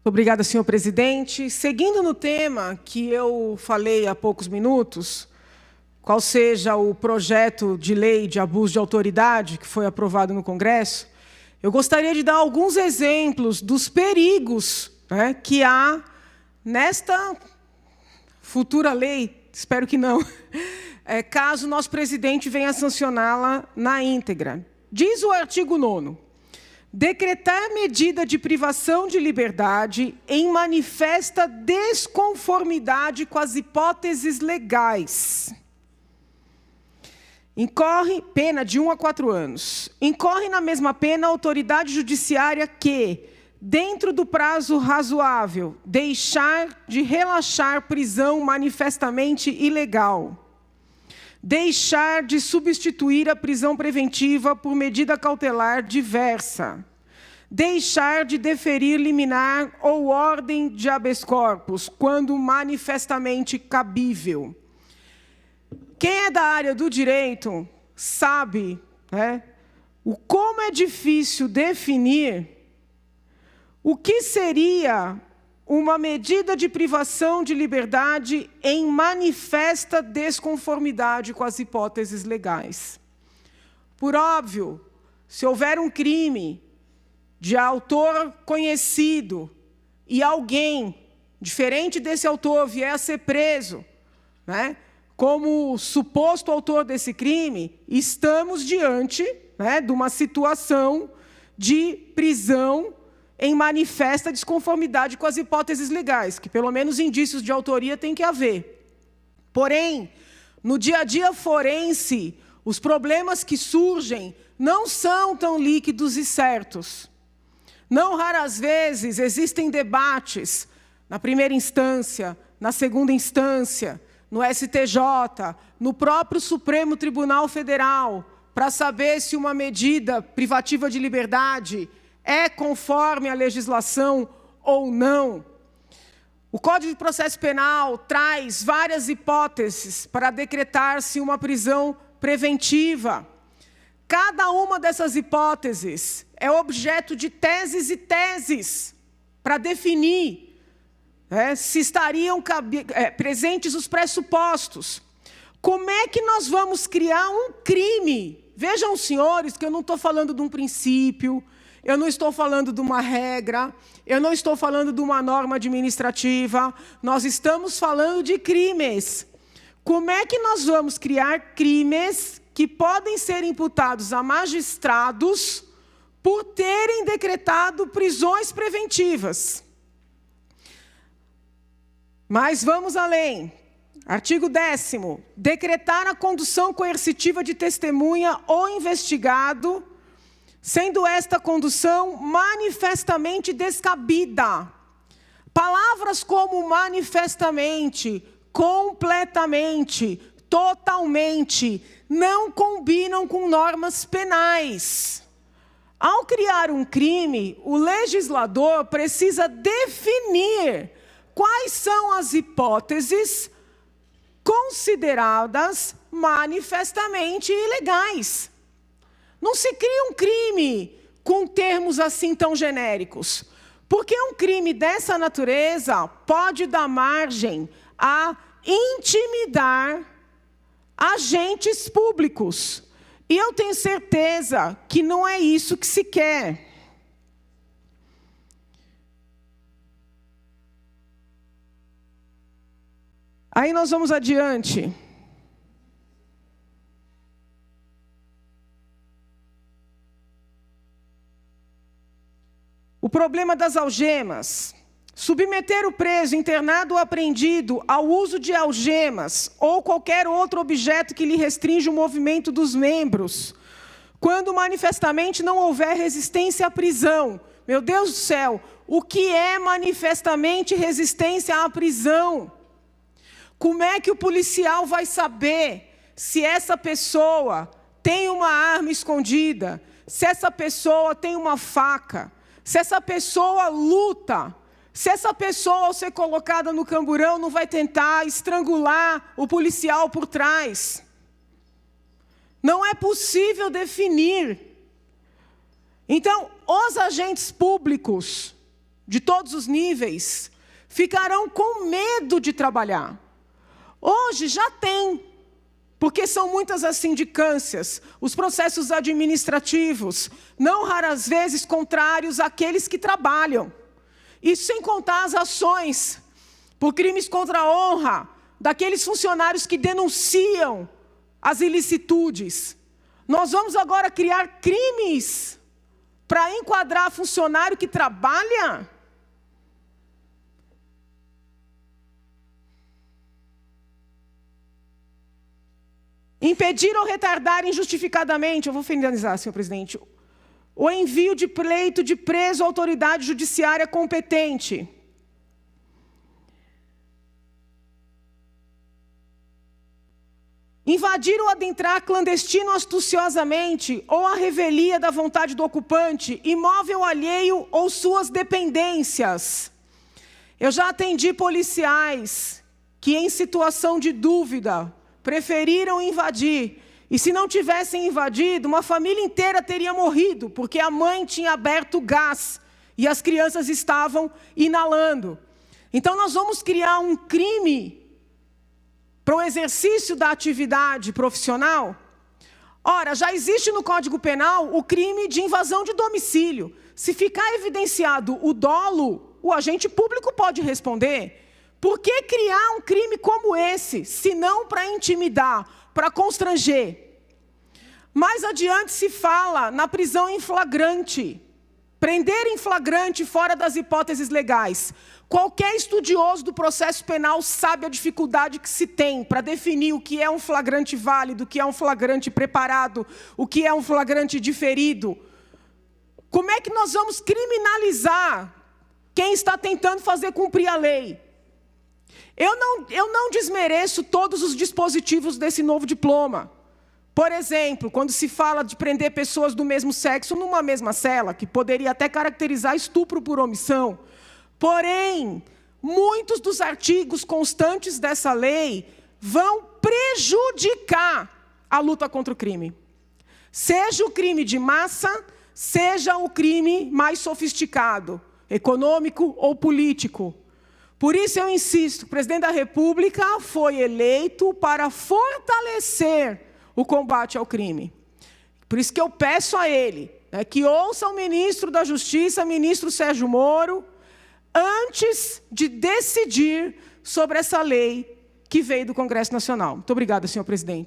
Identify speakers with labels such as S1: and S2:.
S1: Obrigada, senhor presidente. Seguindo no tema que eu falei há poucos minutos, qual seja o projeto de lei de abuso de autoridade que foi aprovado no Congresso, eu gostaria de dar alguns exemplos dos perigos, que há nesta futura lei, espero que não, caso o nosso presidente venha sancioná-la na íntegra. Diz o artigo 9º, decretar medida de privação de liberdade em manifesta desconformidade com as hipóteses legais. Incorre pena de 1 a 4 anos. Incorre na mesma pena a autoridade judiciária que, dentro do prazo razoável, deixar de relaxar prisão manifestamente ilegal. Deixar de substituir a prisão preventiva por medida cautelar diversa. Deixar de deferir liminar ou ordem de habeas corpus, quando manifestamente cabível. Quem é da área do direito sabe, como é difícil definir o que seria uma medida de privação de liberdade em manifesta desconformidade com as hipóteses legais. Por óbvio, se houver um crime de autor conhecido e alguém, diferente desse autor, vier a ser preso, como suposto autor desse crime, estamos diante de uma situação de prisão em manifesta desconformidade com as hipóteses legais, que pelo menos indícios de autoria tem que haver. Porém, no dia a dia forense, os problemas que surgem não são tão líquidos e certos. Não raras vezes existem debates na primeira instância, na segunda instância, no STJ, no próprio Supremo Tribunal Federal, para saber se uma medida privativa de liberdade é conforme a legislação ou não. O Código de Processo Penal traz várias hipóteses para decretar-se uma prisão preventiva. Cada uma dessas hipóteses é objeto de teses e teses para definir se estariam presentes os pressupostos. Como é que nós vamos criar um crime? Vejam, senhores, que eu não estou falando de um princípio, eu não estou falando de uma regra, eu não estou falando de uma norma administrativa, nós estamos falando de crimes. Como é que nós vamos criar crimes que podem ser imputados a magistrados por terem decretado prisões preventivas? Mas vamos além. Artigo 10º. Decretar a condução coercitiva de testemunha ou investigado, sendo esta condução manifestamente descabida. Palavras como manifestamente, completamente, totalmente, não combinam com normas penais. Ao criar um crime, o legislador precisa definir quais são as hipóteses consideradas manifestamente ilegais. Não se cria um crime com termos assim tão genéricos, porque um crime dessa natureza pode dar margem a intimidar agentes públicos. E eu tenho certeza que não é isso que se quer. Aí nós vamos adiante. O problema das algemas. Submeter o preso, internado ou apreendido ao uso de algemas ou qualquer outro objeto que lhe restrinja o movimento dos membros, quando manifestamente não houver resistência à prisão. Meu Deus do céu, o que é manifestamente resistência à prisão? Como é que o policial vai saber se essa pessoa tem uma arma escondida, se essa pessoa tem uma faca, se essa pessoa luta, se essa pessoa, ao ser colocada no camburão, não vai tentar estrangular o policial por trás? Não é possível definir. Então, os agentes públicos de todos os níveis, ficarão com medo de trabalhar. Hoje já tem, porque são muitas as sindicâncias, os processos administrativos, não raras vezes contrários àqueles que trabalham. Isso sem contar as ações por crimes contra a honra daqueles funcionários que denunciam as ilicitudes. Nós vamos agora criar crimes para enquadrar funcionário que trabalha? Impedir ou retardar injustificadamente, eu vou finalizar, senhor presidente, o envio de pleito de preso à autoridade judiciária competente. Invadir ou adentrar clandestino astuciosamente ou à revelia da vontade do ocupante, imóvel alheio ou suas dependências. Eu já atendi policiais que, em situação de dúvida, preferiram invadir. E se não tivessem invadido, uma família inteira teria morrido, porque a mãe tinha aberto gás e as crianças estavam inalando. Então nós vamos criar um crime para o exercício da atividade profissional? Ora, já existe no Código Penal o crime de invasão de domicílio. Se ficar evidenciado o dolo, o agente público pode responder. Por que criar um crime como esse, se não para intimidar, para constranger? Mais adiante se fala na prisão em flagrante. Prender em flagrante fora das hipóteses legais. Qualquer estudioso do processo penal sabe a dificuldade que se tem para definir o que é um flagrante válido, o que é um flagrante preparado, o que é um flagrante diferido. Como é que nós vamos criminalizar quem está tentando fazer cumprir a lei? Eu não desmereço todos os dispositivos desse novo diploma. Por exemplo, quando se fala de prender pessoas do mesmo sexo numa mesma cela, que poderia até caracterizar estupro por omissão. Porém, muitos dos artigos constantes dessa lei vão prejudicar a luta contra o crime. Seja o crime de massa, seja o crime mais sofisticado, econômico ou político. Por isso eu insisto, o presidente da República foi eleito para fortalecer o combate ao crime. Por isso que eu peço a ele, que ouça o ministro da Justiça, ministro Sérgio Moro, antes de decidir sobre essa lei que veio do Congresso Nacional. Muito obrigada, senhor presidente.